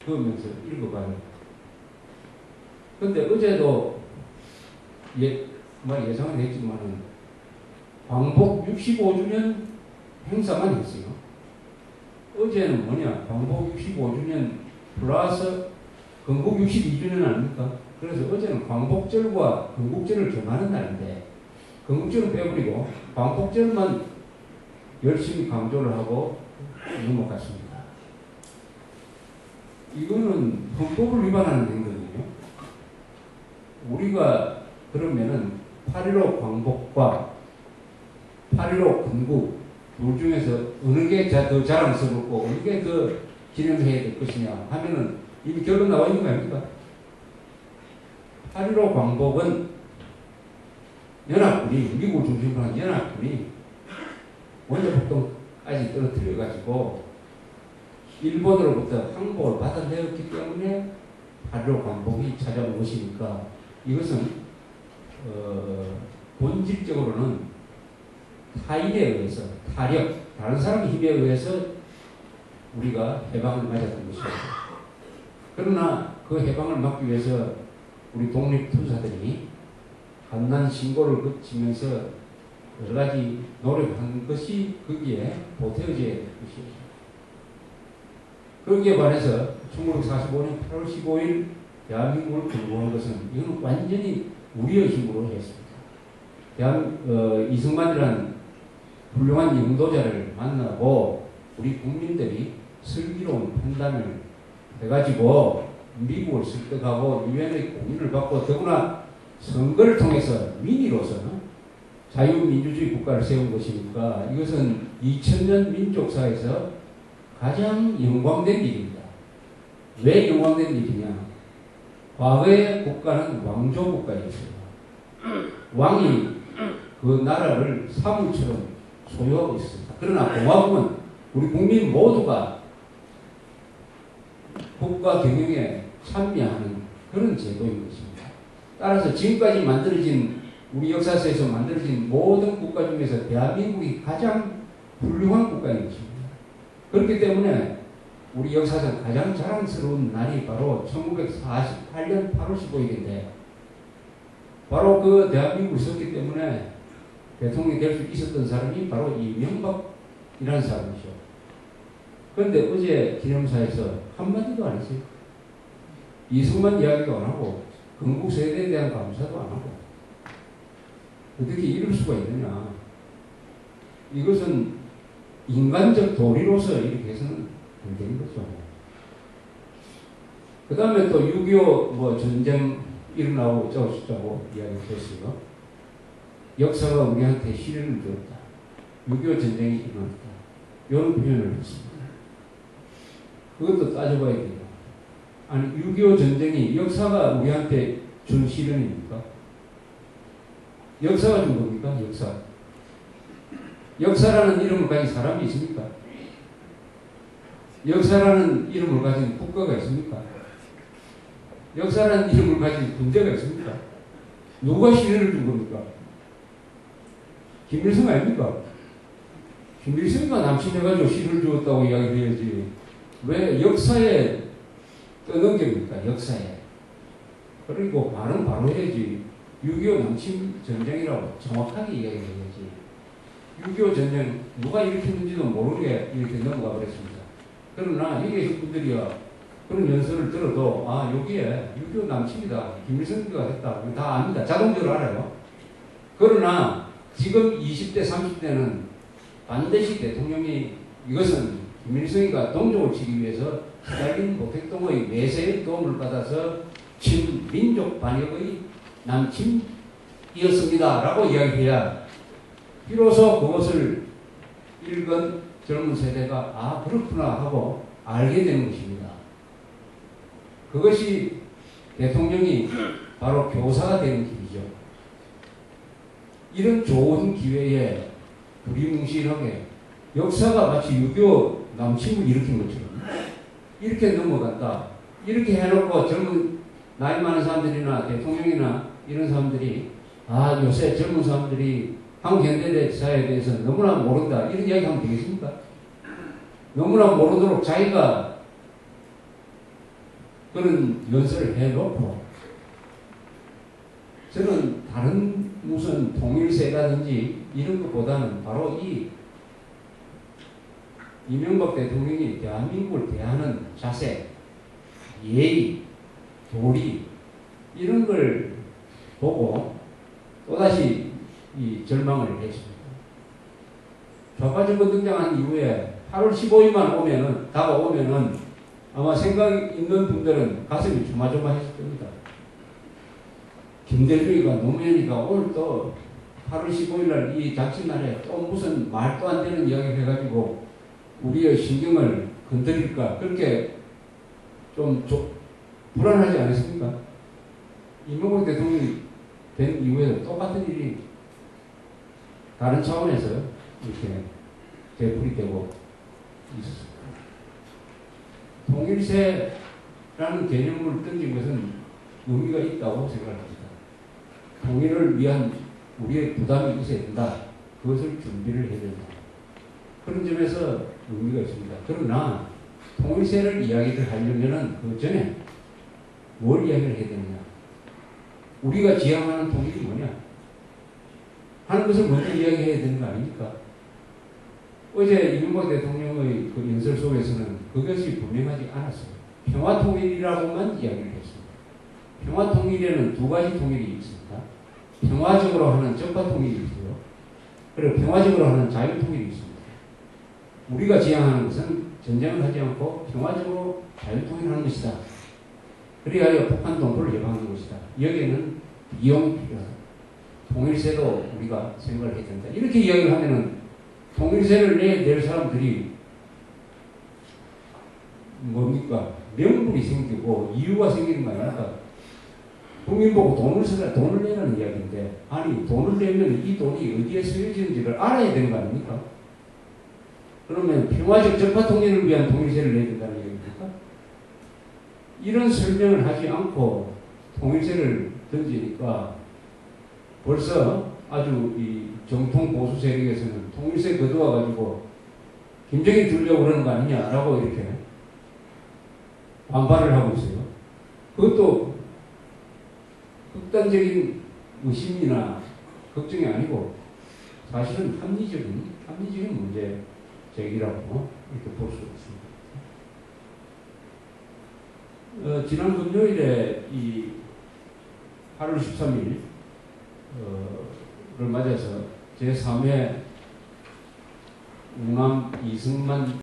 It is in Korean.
그러면서 읽어봐요. 근데 어제도 예상은 했지만은 광복 65주년 행사만 했어요. 어제는 뭐냐? 광복 65주년 플러스 건국 62주년 아닙니까? 그래서 어제는 광복절과 건국절을 겸하는 날인데 건국절은 빼버리고 광복절만 열심히 강조를 하고 넘어갔습니다. 이거는 헌법을 위반하는 행동이에요. 우리가 그러면은 8.15 광복과 8.15 건국 둘 중에서 어느 게 더 자랑스럽고 어느 게 더 기념해야 될 것이냐 하면은 이미 결론 나와 있는 거 아닙니까? 8.15 광복은 연합군이, 미국을 중심으로 한 연합군이 원자폭동까지 떨어뜨려가지고 일본으로부터 항복을 받아내었기 때문에 8.15 광복이 찾아온 것이니까 이것은 본질적으로는 타인에 의해서, 타력, 다른 사람의 힘에 의해서 우리가 해방을 맞았던 것이죠. 그러나 그 해방을 막기 위해서 우리 독립투사들이 간난 신고를 거치면서 여러 가지 노력한 것이 거기에 보태어져야 될 것이죠. 거기에 반해서 1945년 8월 15일 대한민국을 건국한 것은 이거는 완전히 우리의 힘으로 했습니다. 이승만이라는 훌륭한 영도자를 만나고 우리 국민들이 슬기로운 판단을 해가지고 미국을 설득하고 유엔의 공인을 받고 더구나 선거를 통해서 민의로서 자유민주주의 국가를 세운 것이니까 이것은 2000년 민족사에서 가장 영광된 일입니다. 왜 영광된 일이냐? 과거의 국가는 왕조 국가였어요. 왕이 그 나라를 사물처럼 소유하고 있습니다. 그러나 공화국은 우리 국민 모두가 국가 경영에 참여하는 그런 제도인 것입니다. 따라서 지금까지 만들어진 우리 역사에서 만들어진 모든 국가 중에서 대한민국이 가장 훌륭한 국가인 것입니다. 그렇기 때문에 우리 역사상 가장 자랑스러운 날이 바로 1948년 8월 15일인데 바로 그 대한민국을 썼기 때문에 대통령이 될 수 있었던 사람이 바로 이명박이라는 사람이죠. 그런데 어제 기념사에서 한마디도 안 했어요. 이승만 이야기도 안 하고 건국 세대에 대한 감사도 안 하고 어떻게 이럴 수가 있느냐. 이것은 인간적 도리로서 이렇게 해서는 안 되는 거죠. 그 다음에 또 6.25 전쟁 일어나고 어쩌고 이야기를 했어요. 역사가 우리한테 시련을 주었다. 6.25 전쟁이 일어났다. 이런 표현을 했습니다. 그것도 따져봐야 돼요. 아니 6.25 전쟁이 역사가 우리한테 준 시련입니까? 역사가 준 겁니까? 역사라는 이름을 가진 사람이 있습니까? 역사라는 이름을 가진 국가가 있습니까? 역사라는 이름을 가진 군대가 있습니까? 누가 시련을 준 겁니까? 김일성 아닙니까? 김일성이가 남침해가지고 시련을 주었다고 이야기를 해야지. 왜 역사에 떠넘깁니까? 역사에. 그리고 발음 바로 해야지. 6.25 남침 전쟁이라고 정확하게 이야기해야지. 6.25 전쟁 누가 일으켰는지도 모르게 이렇게 넘어가 버렸습니다. 그러나 여기 계신 분들이야 그런 연설을 들어도 여기에 6.25 남침이다. 김일성이가 했다. 다 압니다. 자동적으로 알아요. 그러나 지금 20대 30대는 반드시 대통령이 이것은 김일성이가 동족을 치기 위해서 스탈린 모택동의 내세의 도움을 받아서 친민족 반역의 남침이었습니다. 라고 이야기해야 비로소 그것을 읽은 젊은 세대가 그렇구나 하고 알게 되는 것입니다. 그것이 대통령이 바로 교사가 되는 길이죠. 이런 좋은 기회에 두리뭉실하게 역사가 마치 6.25 남침을 일으킨 것처럼 이렇게 넘어갔다. 이렇게 해놓고 젊은 나이 많은 사람들이나 대통령이나 이런 사람들이 요새 젊은 사람들이 한국 현대사에 대해서 너무나 모른다. 이런 이야기 하면 되겠습니까? 너무나 모르도록 자기가 그런 연설을 해놓고 저는 다른 무슨 통일세라든지 이런 것보다는 바로 이 이명박 대통령이 대한민국을 대하는 자세, 예의, 도리 이런 걸 보고 또다시 이 절망을 했습니다. 좌파 정권 등장한 이후에 8월 15일만 오면은 다가오면은 아마 생각 있는 분들은 가슴이 조마조마했을 겁니다. 김대중이가 노무현이가 오늘 또 8월 15일날 이 자칫날에 또 무슨 말도 안 되는 이야기를 해가지고 우리의 신경을 건드릴까 그렇게 좀 불안하지 않으십니까? 이명박 대통령이 된 이후에도 똑같은 일이 다른 차원에서 이렇게 되풀이 되고 있었습니다. 통일세라는 개념을 던진 것은 의미가 있다고 생각합니다. 통일을 위한 우리의 부담이 있어야 된다. 그것을 준비를 해야 된다. 그런 점에서 의미가 있습니다. 그러나 통일세를 이야기를 하려면 그 전에 뭘 이야기를 해야 되느냐. 우리가 지향하는 통일이 뭐냐 하는 것을 먼저 이야기해야 되는 거 아닙니까? 어제 이명박 대통령의 그 연설 속에서는 그것이 분명하지 않았어요. 평화통일이라고만 이야기를 했습니다. 평화통일에는 두 가지 통일이 있습니다. 평화적으로 하는 적화통일이 있고요. 그리고 평화적으로 하는 자유통일이 있습니다. 우리가 지향하는 것은 전쟁을 하지 않고 평화적으로 자유통일하는 것이다. 그리하여 북한 동포를 예방하는 것이다. 여기에는 비용이 필요하다. 통일세도 우리가 생각을 해야 된다. 이렇게 이야기를 하면은 통일세를 낼 사람들이 뭡니까? 명분이 생기고 이유가 생기는 거 아닙니까? 국민 보고 돈을 내라는 이야기인데, 아니, 돈을 내면 이 돈이 어디에 쓰여지는지를 알아야 되는 거 아닙니까? 그러면 평화적 적화 통일을 위한 통일세를 내야 된다는 얘기입니까? 이런 설명을 하지 않고 통일세를 던지니까 벌써 아주 이 정통 보수 세력에서는 통일세 거두어가지고 김정일 들려고 그러는 거 아니냐라고 이렇게 반발을 하고 있어요. 그것도 극단적인 의심이나 걱정이 아니고 사실은 합리적인 문제 제기라고 이렇게 볼 수 있습니다. 지난 금요일에 이 8월 13일 를 맞아서 제3회 우남 이승만